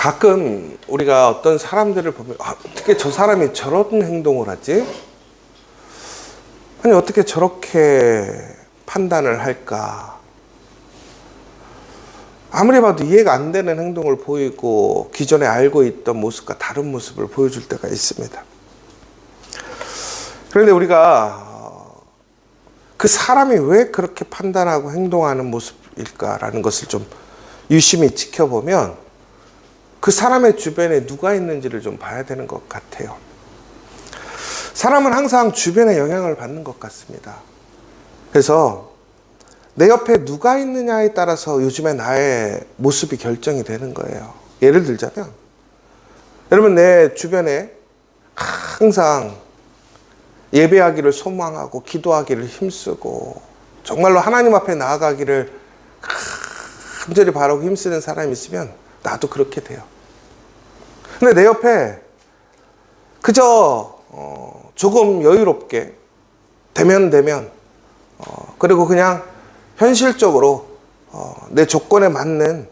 가끔 우리가 어떤 사람들을 보면 어떻게 저 사람이 저런 행동을 하지? 아니 어떻게 저렇게 판단을 할까? 아무리 봐도 이해가 안 되는 행동을 보이고 기존에 알고 있던 모습과 다른 모습을 보여줄 때가 있습니다. 그런데 우리가 그 사람이 왜 그렇게 판단하고 행동하는 모습일까라는 것을 좀 유심히 지켜보면 그 사람의 주변에 누가 있는지를 좀 봐야 되는 것 같아요. 사람은 항상 주변의 영향을 받는 것 같습니다. 그래서 내 옆에 누가 있느냐에 따라서 요즘에 나의 모습이 결정이 되는 거예요. 예를 들자면 여러분, 내 주변에 항상 예배하기를 소망하고 기도하기를 힘쓰고 정말로 하나님 앞에 나아가기를 간절히 바라고 힘쓰는 사람이 있으면 나도 그렇게 돼요. 근데 내 옆에 그저 조금 여유롭게 되면 그리고 그냥 현실적으로 내 조건에 맞는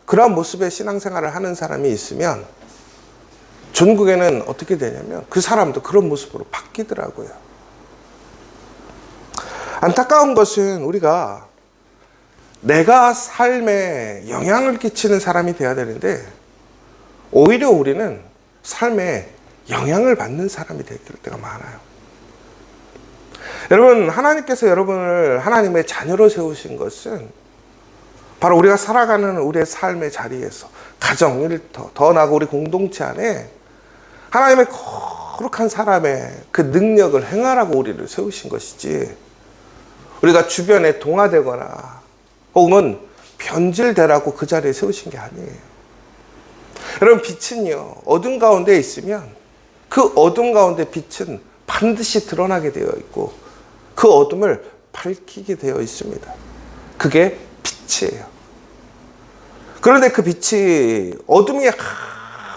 그런 모습의 신앙생활을 하는 사람이 있으면 전국에는 어떻게 되냐면 그 사람도 그런 모습으로 바뀌더라고요. 안타까운 것은 우리가 내가 삶에 영향을 끼치는 사람이 돼야 되는데 오히려 우리는 삶에 영향을 받는 사람이 될 때가 많아요. 여러분, 하나님께서 여러분을 하나님의 자녀로 세우신 것은 바로 우리가 살아가는 우리의 삶의 자리에서 가정, 일터, 더 나아가 우리 공동체 안에 하나님의 거룩한 사람의 그 능력을 행하라고 우리를 세우신 것이지, 우리가 주변에 동화되거나 혹은 변질되라고 그 자리에 세우신 게 아니에요. 여러분, 빛은요, 어둠 가운데 있으면 그 어둠 가운데 빛은 반드시 드러나게 되어 있고 그 어둠을 밝히게 되어 있습니다. 그게 빛이에요. 그런데 그 빛이 어둠이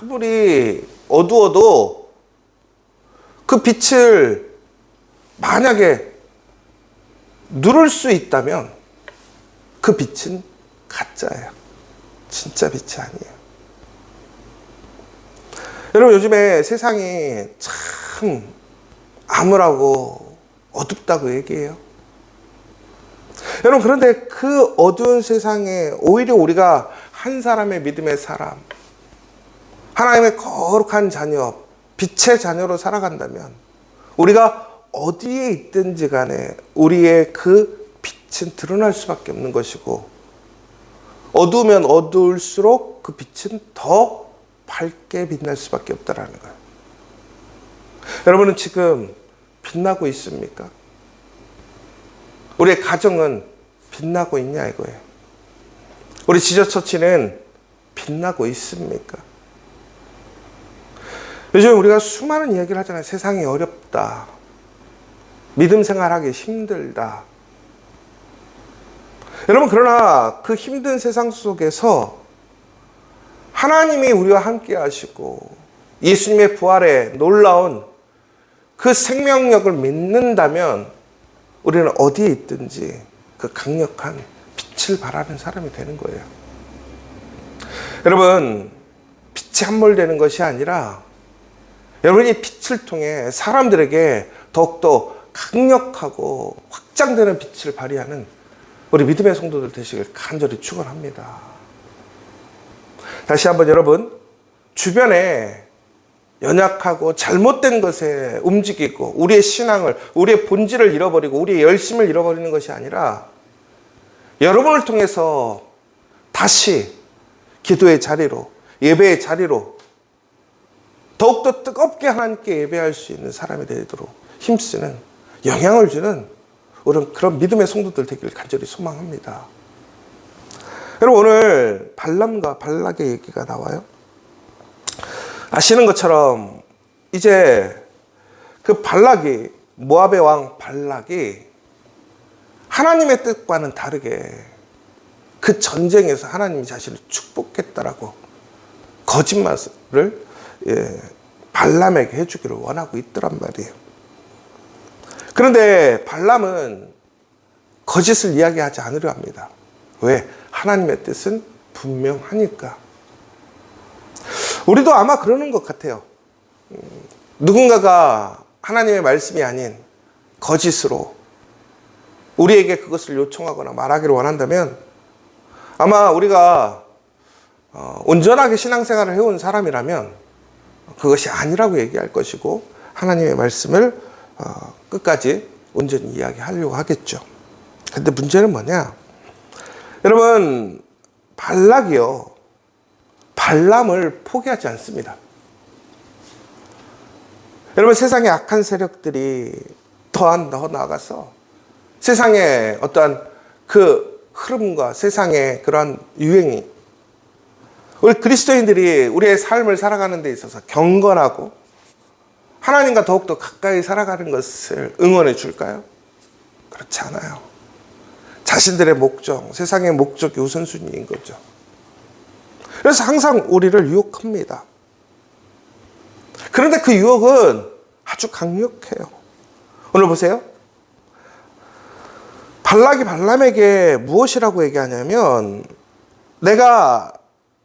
아무리 어두워도 그 빛을 만약에 누를 수 있다면 그 빛은 가짜예요. 진짜 빛이 아니에요. 여러분, 요즘에 세상이 참 암울하고 어둡다고 얘기해요. 여러분, 그런데 그 어두운 세상에 오히려 우리가 한 사람의 믿음의 사람, 하나님의 거룩한 자녀, 빛의 자녀로 살아간다면 우리가 어디에 있든지 간에 우리의 그 빛은 드러날 수밖에 없는 것이고, 어두우면 어두울수록 그 빛은 더 밝게 빛날 수밖에 없다라는 거예요. 여러분은 지금 빛나고 있습니까? 우리의 가정은 빛나고 있냐 이거예요. 우리 지저처치는 빛나고 있습니까? 요즘 우리가 수많은 이야기를 하잖아요. 세상이 어렵다. 믿음 생활하기 힘들다. 여러분, 그러나 그 힘든 세상 속에서 하나님이 우리와 함께 하시고 예수님의 부활에 놀라운 그 생명력을 믿는다면 우리는 어디에 있든지 그 강력한 빛을 발하는 사람이 되는 거예요. 여러분, 빛이 함몰되는 것이 아니라 여러분이 빛을 통해 사람들에게 더욱더 강력하고 확장되는 빛을 발휘하는 우리 믿음의 성도들 되시길 간절히 축원합니다. 다시 한번 여러분, 주변에 연약하고 잘못된 것에 움직이고 우리의 신앙을, 우리의 본질을 잃어버리고 우리의 열심을 잃어버리는 것이 아니라 여러분을 통해서 다시 기도의 자리로, 예배의 자리로 더욱더 뜨겁게 하나님께 예배할 수 있는 사람이 되도록 힘쓰는, 영향을 주는 그런 믿음의 성도들 되기를 간절히 소망합니다. 여러분, 오늘 발람과 발락의 얘기가 나와요. 아시는 것처럼 이제 그 발락이, 모압의 왕 발락이 하나님의 뜻과는 다르게 그 전쟁에서 하나님이 자신을 축복했다라고 거짓말을 발람에게 해주기를 원하고 있더란 말이에요. 그런데 발람은 거짓을 이야기하지 않으려 합니다. 왜? 하나님의 뜻은 분명하니까. 우리도 아마 그러는 것 같아요. 누군가가 하나님의 말씀이 아닌 거짓으로 우리에게 그것을 요청하거나 말하기를 원한다면 아마 우리가 온전하게 신앙생활을 해온 사람이라면 그것이 아니라고 얘기할 것이고 하나님의 말씀을 끝까지 온전히 이야기하려고 하겠죠. 근데 문제는 뭐냐? 여러분, 발락이요, 발람을 포기하지 않습니다. 여러분, 세상의 악한 세력들이 더 나아가서 세상의 어떠한 그 흐름과 세상의 그런 유행이 우리 그리스도인들이 우리의 삶을 살아가는 데 있어서 경건하고 하나님과 더욱더 가까이 살아가는 것을 응원해 줄까요? 그렇지 않아요. 자신들의 목적, 세상의 목적이 우선순위인 거죠. 그래서 항상 우리를 유혹합니다. 그런데 그 유혹은 아주 강력해요. 오늘 보세요. 발락이 발람에게 무엇이라고 얘기하냐면 내가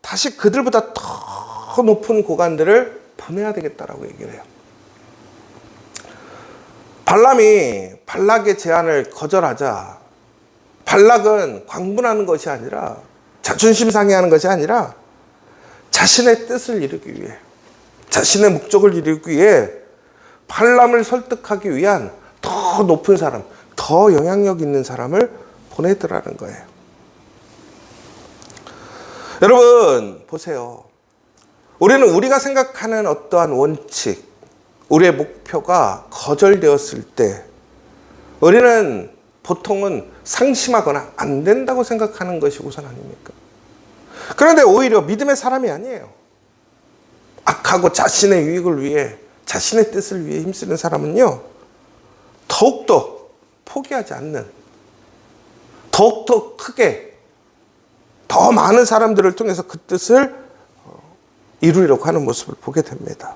다시 그들보다 더 높은 고관들을 보내야 되겠다라고 얘기를 해요. 발람이 발락의 제안을 거절하자 발락은 광분하는 것이 아니라 자존심 상해하는 것이 아니라 자신의 뜻을 이루기 위해 자신의 목적을 이루기 위해 발람을 설득하기 위한 더 높은 사람, 더 영향력 있는 사람을 보내더라는 거예요. 여러분 보세요. 우리는 우리가 생각하는 어떠한 원칙, 우리의 목표가 거절되었을 때 우리는 보통은 상심하거나 안 된다고 생각하는 것이 우선 아닙니까? 그런데 오히려 믿음의 사람이 아니에요. 악하고 자신의 유익을 위해 자신의 뜻을 위해 힘쓰는 사람은요 더욱더 포기하지 않는, 더욱더 크게 더 많은 사람들을 통해서 그 뜻을 이루려고 하는 모습을 보게 됩니다.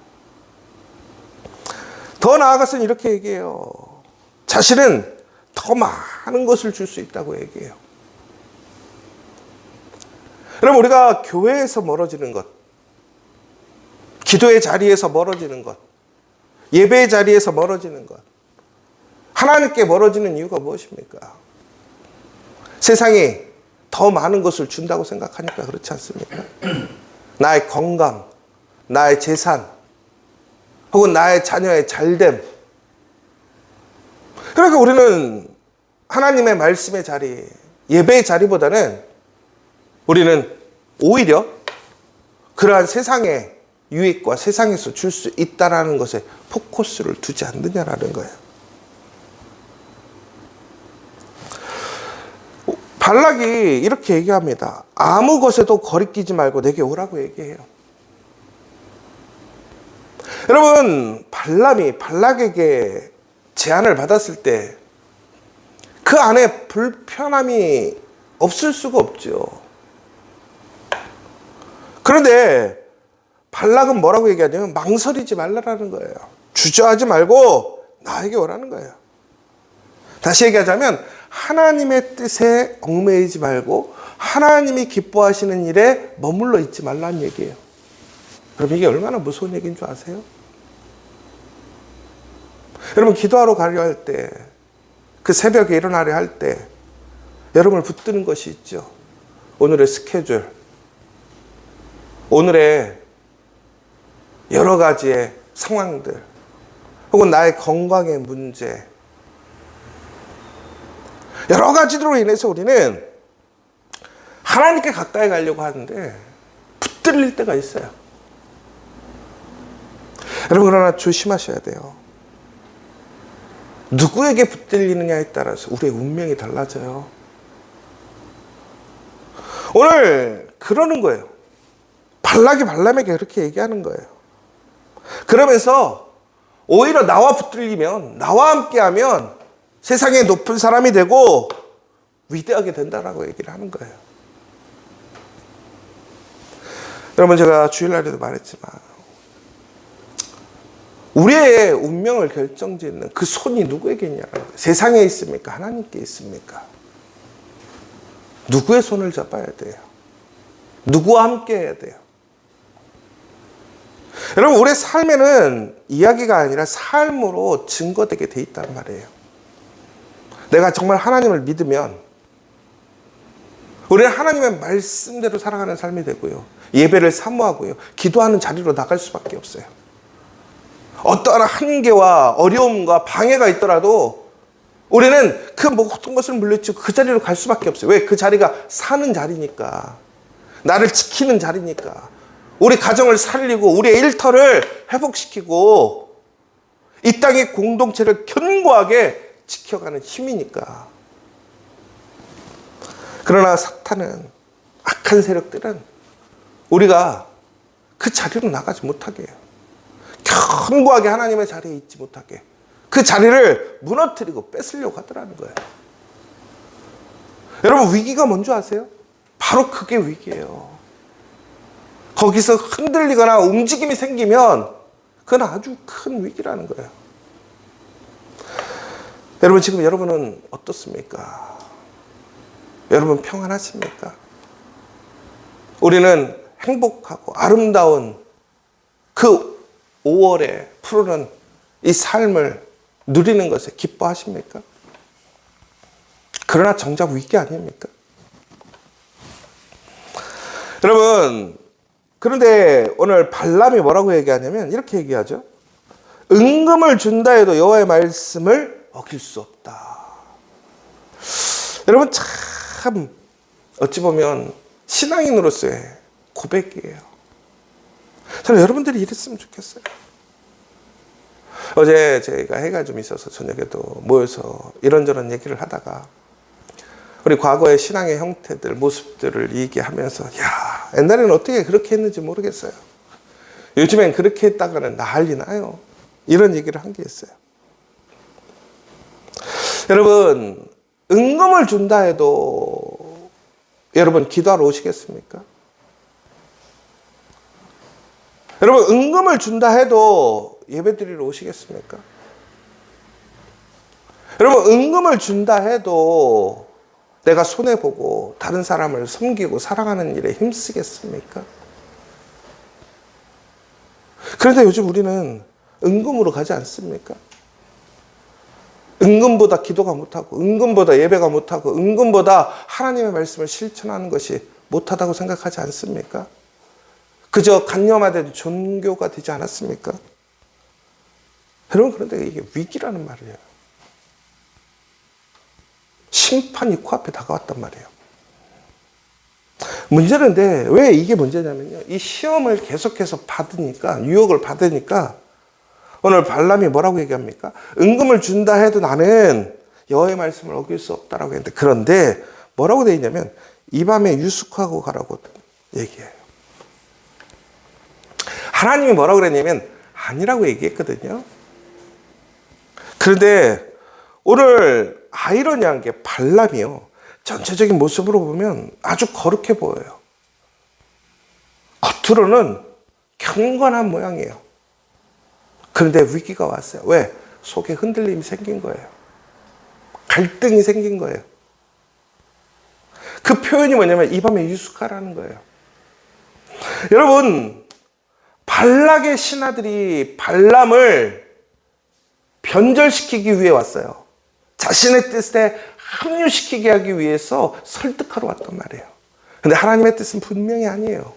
더 나아가서는 이렇게 얘기해요. 자신은 더 많은 것을 줄 수 있다고 얘기해요. 여러분, 우리가 교회에서 멀어지는 것, 기도의 자리에서 멀어지는 것, 예배의 자리에서 멀어지는 것, 하나님께 멀어지는 이유가 무엇입니까? 세상이 더 많은 것을 준다고 생각하니까 그렇지 않습니까? 나의 건강, 나의 재산, 혹은 나의 자녀의 잘됨. 그러니까 우리는 하나님의 말씀의 자리, 예배의 자리보다는 우리는 오히려 그러한 세상의 유익과 세상에서 줄 수 있다는 것에 포커스를 두지 않느냐라는 거예요. 발락이 이렇게 얘기합니다. 아무 것에도 거리끼지 말고 내게 오라고 얘기해요. 여러분, 발람이 발락에게 제안을 받았을 때 그 안에 불편함이 없을 수가 없죠. 그런데 발락은 뭐라고 얘기하냐면 망설이지 말라라는 거예요. 주저하지 말고 나에게 오라는 거예요. 다시 얘기하자면 하나님의 뜻에 얽매이지 말고 하나님이 기뻐하시는 일에 머물러 있지 말라는 얘기예요. 그럼 이게 얼마나 무서운 얘기인 줄 아세요? 여러분, 기도하러 가려 할 때, 그 새벽에 일어나려 할 때 여러분을 붙드는 것이 있죠. 오늘의 스케줄, 오늘의 여러 가지의 상황들, 혹은 나의 건강의 문제, 여러 가지로 인해서 우리는 하나님께 가까이 가려고 하는데 붙들릴 때가 있어요. 여러분, 그러나 조심하셔야 돼요. 누구에게 붙들리느냐에 따라서 우리의 운명이 달라져요. 오늘 그러는 거예요. 발락이 발람에게 그렇게 얘기하는 거예요. 그러면서 오히려 나와 붙들리면, 나와 함께하면 세상의 높은 사람이 되고 위대하게 된다라고 얘기를 하는 거예요. 여러분, 제가 주일날에도 말했지만 우리의 운명을 결정짓는 그 손이 누구에게 있냐는 거예요. 세상에 있습니까? 하나님께 있습니까? 누구의 손을 잡아야 돼요? 누구와 함께 해야 돼요? 여러분, 우리의 삶에는 이야기가 아니라 삶으로 증거되게 돼 있단 말이에요. 내가 정말 하나님을 믿으면 우리는 하나님의 말씀대로 살아가는 삶이 되고요. 예배를 사모하고요. 기도하는 자리로 나갈 수밖에 없어요. 어떠한 한계와 어려움과 방해가 있더라도 우리는 그 모든 것을 물리치고 그 자리로 갈 수밖에 없어요. 왜? 그 자리가 사는 자리니까. 나를 지키는 자리니까. 우리 가정을 살리고 우리의 일터를 회복시키고 이 땅의 공동체를 견고하게 지켜가는 힘이니까. 그러나 사탄은, 악한 세력들은 우리가 그 자리로 나가지 못하게 해요. 견고하게 하나님의 자리에 있지 못하게 그 자리를 무너뜨리고 뺏으려고 하더라는 거예요. 여러분, 위기가 뭔지 아세요? 바로 그게 위기예요. 거기서 흔들리거나 움직임이 생기면 그건 아주 큰 위기라는 거예요. 여러분, 지금 여러분은 어떻습니까? 여러분 평안하십니까? 우리는 행복하고 아름다운 그 5월에 푸르는 이 삶을 누리는 것에 기뻐하십니까? 그러나 정작 위기 아닙니까? 여러분, 그런데 오늘 발람이 뭐라고 얘기하냐면 이렇게 얘기하죠. 은금을 준다 해도 여호와의 말씀을 어길 수 없다. 여러분, 참 어찌 보면 신앙인으로서의 고백이에요. 저는 여러분들이 이랬으면 좋겠어요. 어제 저희가 해가 좀 있어서 저녁에도 모여서 이런저런 얘기를 하다가 우리 과거의 신앙의 형태들, 모습들을 얘기하면서 야, 옛날에는 어떻게 그렇게 했는지 모르겠어요. 요즘엔 그렇게 했다가는 난리 나요. 이런 얘기를 한 게 있어요. 여러분, 은금을 준다 해도 여러분 기도하러 오시겠습니까? 여러분, 은금을 준다 해도 예배드리러 오시겠습니까? 여러분, 은금을 준다 해도 내가 손해보고 다른 사람을 섬기고 사랑하는 일에 힘쓰겠습니까? 그런데 요즘 우리는 은금으로 가지 않습니까? 은금보다 기도가 못하고, 은금보다 예배가 못하고, 은금보다 하나님의 말씀을 실천하는 것이 못하다고 생각하지 않습니까? 그저 간념화된 종교가 되지 않았습니까? 여러분, 그런데 이게 위기라는 말이에요. 심판이 코앞에 다가왔단 말이에요. 문제는데 왜 이게 문제냐면요, 이 시험을 계속해서 받으니까, 유혹을 받으니까 오늘 발람이 뭐라고 얘기합니까? 은금을 준다 해도 나는 여호와의 말씀을 어길 수 없다라고 했는데, 그런데 뭐라고 되어 있냐면 이 밤에 유숙하고 가라고 얘기해요. 하나님이 뭐라고 그랬냐면 아니라고 얘기했거든요. 그런데 오늘 아이러니한 게 발람이요, 전체적인 모습으로 보면 아주 거룩해 보여요. 겉으로는 경건한 모양이에요. 그런데 위기가 왔어요. 왜? 속에 흔들림이 생긴 거예요. 갈등이 생긴 거예요. 그 표현이 뭐냐면 이 밤에 유숙하라는 거예요. 여러분, 발락의 신하들이 발람을 변절시키기 위해 왔어요. 자신의 뜻에 합류시키게 하기 위해서 설득하러 왔단 말이에요. 근데 하나님의 뜻은 분명히 아니에요.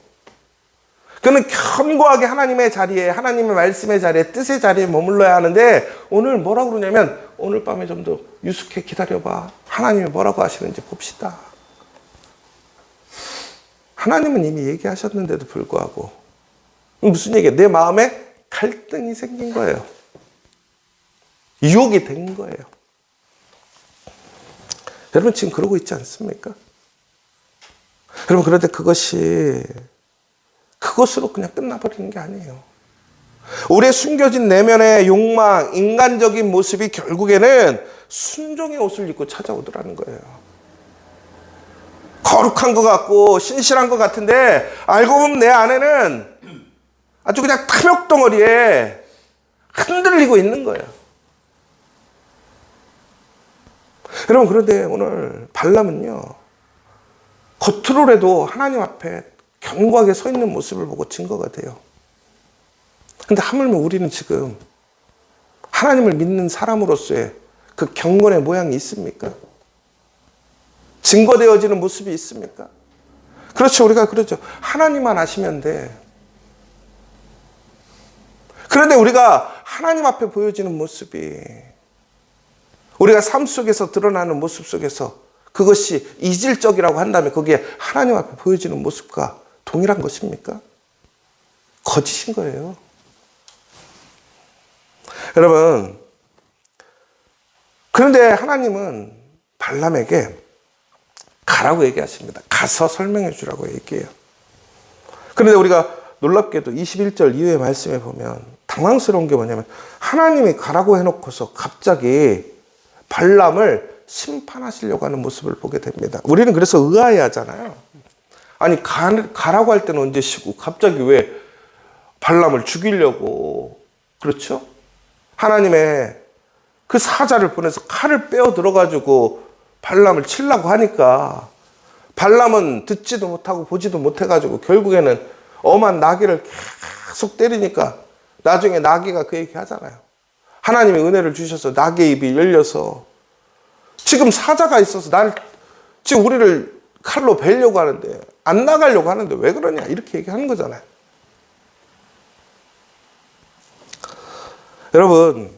그는 견고하게 하나님의 자리에, 하나님의 말씀의 자리에, 뜻의 자리에 머물러야 하는데 오늘 뭐라고 그러냐면 오늘 밤에 좀 더 유숙해 기다려봐. 하나님이 뭐라고 하시는지 봅시다. 하나님은 이미 얘기하셨는데도 불구하고 무슨 얘기야? 내 마음에 갈등이 생긴 거예요. 유혹이 된 거예요. 여러분 지금 그러고 있지 않습니까? 여러분, 그런데 그것으로 그냥 끝나버리는 게 아니에요. 우리의 숨겨진 내면의 욕망, 인간적인 모습이 결국에는 순종의 옷을 입고 찾아오더라는 거예요. 거룩한 것 같고 신실한 것 같은데 알고 보면 내 안에는 아주 그냥 탐욕덩어리에 흔들리고 있는 거예요. 여러분, 그런데 오늘 발람은요, 겉으로라도 하나님 앞에 견고하게 서 있는 모습을 보고 증거가 돼요. 근데 하물며 우리는 지금 하나님을 믿는 사람으로서의 그 경건의 모양이 있습니까? 증거되어지는 모습이 있습니까? 그렇죠. 우리가 그러죠. 하나님만 아시면 돼. 그런데 우리가 하나님 앞에 보여지는 모습이 우리가 삶 속에서 드러나는 모습 속에서 그것이 이질적이라고 한다면 거기에 하나님 앞에 보여지는 모습과 동일한 것입니까? 거짓인 거예요. 여러분, 그런데 하나님은 발람에게 가라고 얘기하십니다. 가서 설명해 주라고 얘기해요. 그런데 우리가 놀랍게도 21절 이후의 말씀에 보면 당황스러운 게 뭐냐면 하나님이 가라고 해놓고서 갑자기 발람을 심판하시려고 하는 모습을 보게 됩니다. 우리는 그래서 의아해 하잖아요. 아니 가라고 할 때는 언제 쉬고 갑자기 왜 발람을 죽이려고, 그렇죠? 하나님의 그 사자를 보내서 칼을 빼어 들어가지고 발람을 치려고 하니까 발람은 듣지도 못하고 보지도 못해가지고 결국에는 엄한 나귀를 계속 때리니까 나중에 나귀가 그 얘기 하잖아요. 하나님이 은혜를 주셔서 나귀의 입이 열려서 지금 사자가 있어서 지금 우리를 칼로 베려고 하는데 안 나가려고 하는데 왜 그러냐 이렇게 얘기하는 거잖아요. 여러분,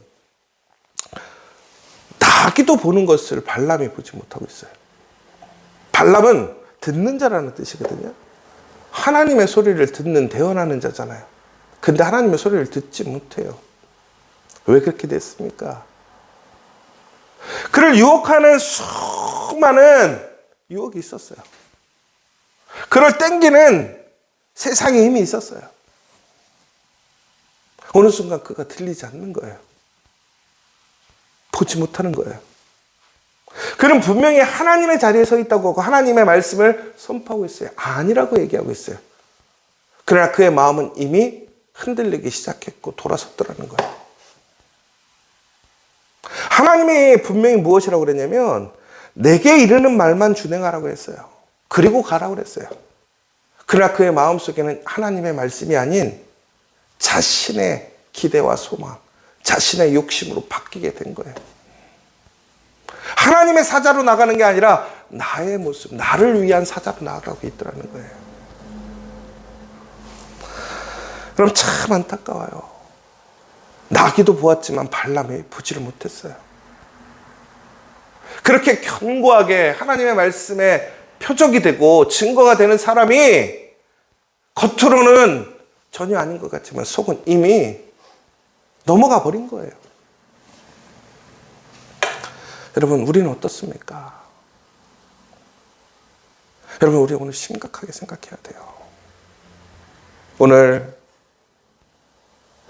나귀도 보는 것을 발람이 보지 못하고 있어요. 발람은 듣는 자라는 뜻이거든요. 하나님의 소리를 듣는 대언하는 자잖아요. 근데 하나님의 소리를 듣지 못해요. 왜 그렇게 됐습니까? 그를 유혹하는 수많은 유혹이 있었어요. 그를 땡기는 세상의 힘이 있었어요. 어느 순간 그가 들리지 않는 거예요. 보지 못하는 거예요. 그는 분명히 하나님의 자리에 서 있다고 하고 하나님의 말씀을 선포하고 있어요. 아니라고 얘기하고 있어요. 그러나 그의 마음은 이미 흔들리기 시작했고 돌아섰더라는 거예요. 하나님이 분명히 무엇이라고 그랬냐면 내게 이르는 말만 준행하라고 했어요. 그리고 가라고 그랬어요. 그러나 그의 마음속에는 하나님의 말씀이 아닌 자신의 기대와 소망, 자신의 욕심으로 바뀌게 된 거예요. 하나님의 사자로 나가는 게 아니라 나의 모습, 나를 위한 사자로 나아가고 있더라는 거예요. 그럼 참 안타까워요. 나귀도 보았지만 발람이 보지를 못했어요. 그렇게 견고하게 하나님의 말씀에 표적이 되고 증거가 되는 사람이 겉으로는 전혀 아닌 것 같지만 속은 이미 넘어가 버린 거예요. 여러분, 우리는 어떻습니까? 여러분, 우리 오늘 심각하게 생각해야 돼요. 오늘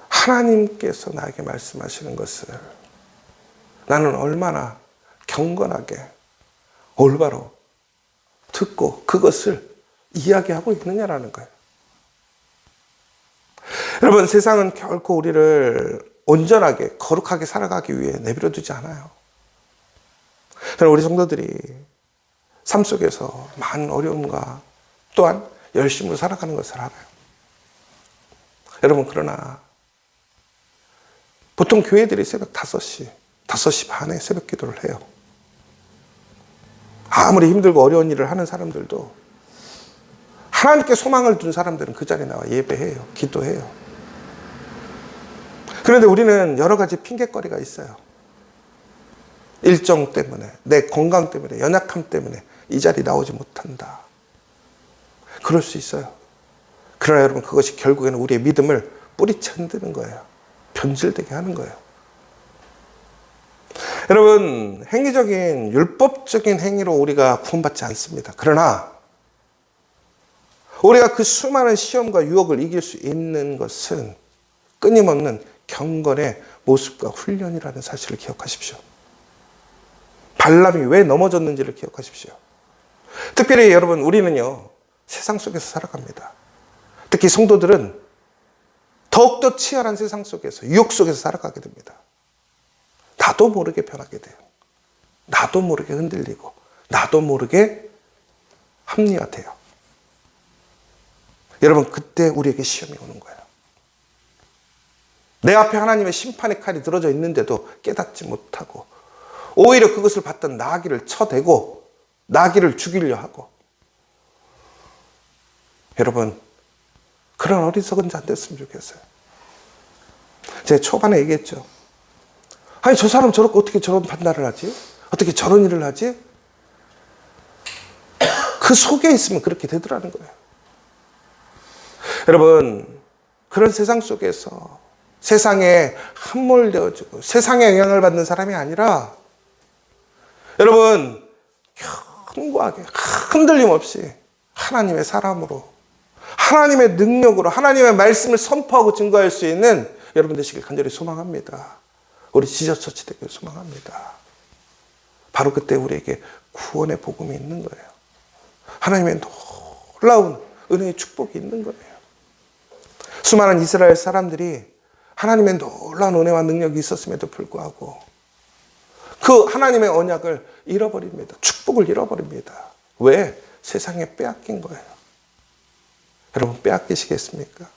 하나님께서 나에게 말씀하시는 것을 나는 얼마나 경건하게 올바로 듣고 그것을 이야기하고 있느냐라는 거예요. 여러분, 세상은 결코 우리를 온전하게 거룩하게 살아가기 위해 내버려 두지 않아요. 우리 성도들이 삶 속에서 많은 어려움과 또한 열심으로 살아가는 것을 알아요. 여러분, 그러나 보통 교회들이 새벽 5시 반에 새벽 기도를 해요. 아무리 힘들고 어려운 일을 하는 사람들도 하나님께 소망을 둔 사람들은 그 자리에 나와 예배해요. 기도해요. 그런데 우리는 여러 가지 핑계거리가 있어요. 일정 때문에, 내 건강 때문에, 연약함 때문에 이 자리에 나오지 못한다. 그럴 수 있어요. 그러나 여러분, 그것이 결국에는 우리의 믿음을 뿌리쳐 흔드는 거예요. 변질되게 하는 거예요. 여러분, 행위적인 율법적인 행위로 우리가 구원받지 않습니다. 그러나 우리가 그 수많은 시험과 유혹을 이길 수 있는 것은 끊임없는 경건의 모습과 훈련이라는 사실을 기억하십시오. 발람이 왜 넘어졌는지를 기억하십시오. 특별히 여러분, 우리는요 세상 속에서 살아갑니다. 특히 성도들은 더욱더 치열한 세상 속에서, 유혹 속에서 살아가게 됩니다. 나도 모르게 변하게 돼요. 나도 모르게 흔들리고 나도 모르게 합리화돼요. 여러분, 그때 우리에게 시험이 오는 거예요. 내 앞에 하나님의 심판의 칼이 들어져 있는데도 깨닫지 못하고 오히려 그것을 받던 나귀를 쳐대고 나귀를 죽이려 하고. 여러분, 그런 어리석은 자 안 됐으면 좋겠어요. 제가 초반에 얘기했죠. 아니, 저 사람 저렇게 어떻게 저런 판단을 하지? 어떻게 저런 일을 하지? 그 속에 있으면 그렇게 되더라는 거예요. 여러분, 그런 세상 속에서 세상에 함몰되어지고 세상에 영향을 받는 사람이 아니라 여러분, 견고하게 흔들림 없이 하나님의 사람으로, 하나님의 능력으로, 하나님의 말씀을 선포하고 증거할 수 있는 여러분 되시길 간절히 소망합니다. 우리 지저처치 되길 소망합니다. 바로 그때 우리에게 구원의 복음이 있는 거예요. 하나님의 놀라운 은혜의 축복이 있는 거예요. 수많은 이스라엘 사람들이 하나님의 놀라운 은혜와 능력이 있었음에도 불구하고 그 하나님의 언약을 잃어버립니다. 축복을 잃어버립니다. 왜? 세상에 빼앗긴 거예요. 여러분, 빼앗기시겠습니까?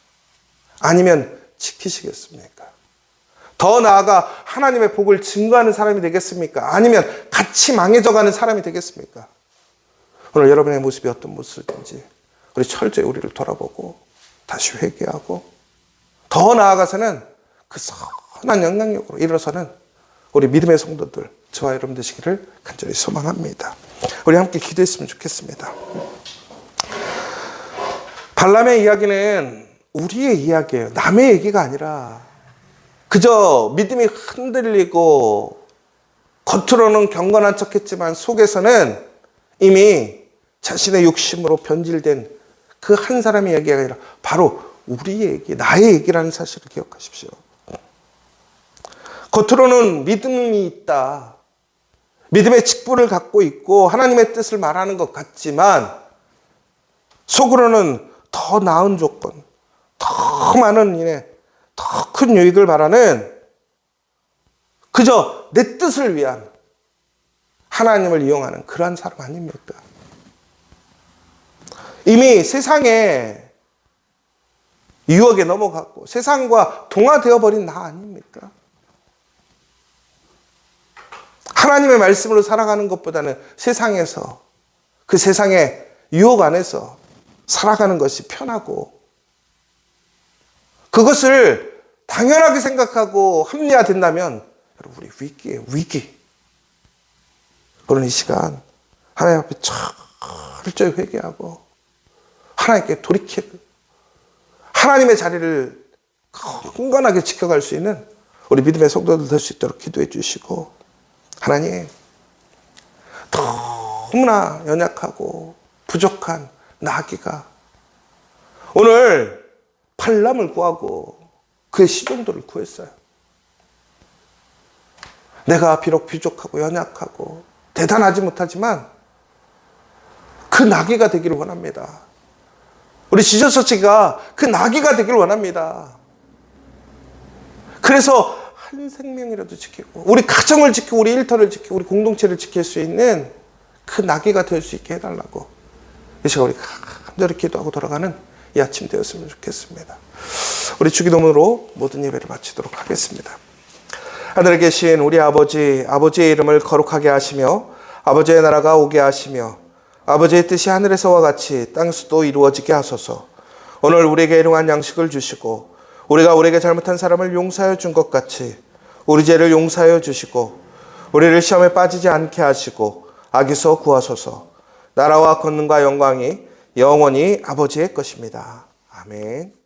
아니면 지키시겠습니까? 더 나아가 하나님의 복을 증거하는 사람이 되겠습니까? 아니면 같이 망해져가는 사람이 되겠습니까? 오늘 여러분의 모습이 어떤 모습인지 우리 철저히 우리를 돌아보고 다시 회개하고 더 나아가서는 그 선한 영향력으로 일어서는 우리 믿음의 성도들, 저와 여러분 되시기를 간절히 소망합니다. 우리 함께 기도했으면 좋겠습니다. 발람의 이야기는 우리의 이야기예요. 남의 얘기가 아니라 그저 믿음이 흔들리고 겉으로는 경건한 척했지만 속에서는 이미 자신의 욕심으로 변질된 그 한 사람의 이야기가 아니라 바로 우리의 얘기, 나의 얘기라는 사실을 기억하십시오. 겉으로는 믿음이 있다. 믿음의 직분을 갖고 있고 하나님의 뜻을 말하는 것 같지만 속으로는 더 나은 조건, 더 많은 인해, 더 큰 유익을 바라는 그저 내 뜻을 위한 하나님을 이용하는 그러한 사람 아닙니까? 이미 세상에 유혹에 넘어갔고 세상과 동화되어 버린 나 아닙니까? 하나님의 말씀으로 살아가는 것보다는 세상에서 그 세상의 유혹 안에서 살아가는 것이 편하고 그것을 당연하게 생각하고 합리화된다면 여러분, 우리 위기예요, 위기. 그런 이 시간 하나님 앞에 철저히 회개하고 하나님께 돌이키고 하나님의 자리를 건강하게 지켜갈 수 있는 우리 믿음의 성도들 될 수 있도록 기도해 주시고, 하나님, 너무나 연약하고 부족한 나귀가 오늘 발람을 구하고 그의 시종들을 구했어요. 내가 비록 부족하고 연약하고 대단하지 못하지만 그 나귀가 되기를 원합니다. 우리 지저처치가 그 나귀가 되기를 원합니다. 그래서 한 생명이라도 지키고 우리 가정을 지키고 우리 일터를 지키고 우리 공동체를 지킬 수 있는 그 나귀가 될 수 있게 해달라고 이 시간 우리 간절히 기도하고 돌아가는 이 아침 되었으면 좋겠습니다. 우리 주기도문으로 모든 예배를 마치도록 하겠습니다. 하늘에 계신 우리 아버지, 아버지의 이름을 거룩하게 하시며 아버지의 나라가 오게 하시며 아버지의 뜻이 하늘에서와 같이 땅에서도 이루어지게 하소서. 오늘 우리에게 일용할 양식을 주시고 우리가 우리에게 잘못한 사람을 용서하여 준 것 같이 우리 죄를 용서하여 주시고 우리를 시험에 빠지지 않게 하시고 악에서 구하소서. 나라와 권능과 영광이 영원히 아버지의 것입니다. 아멘.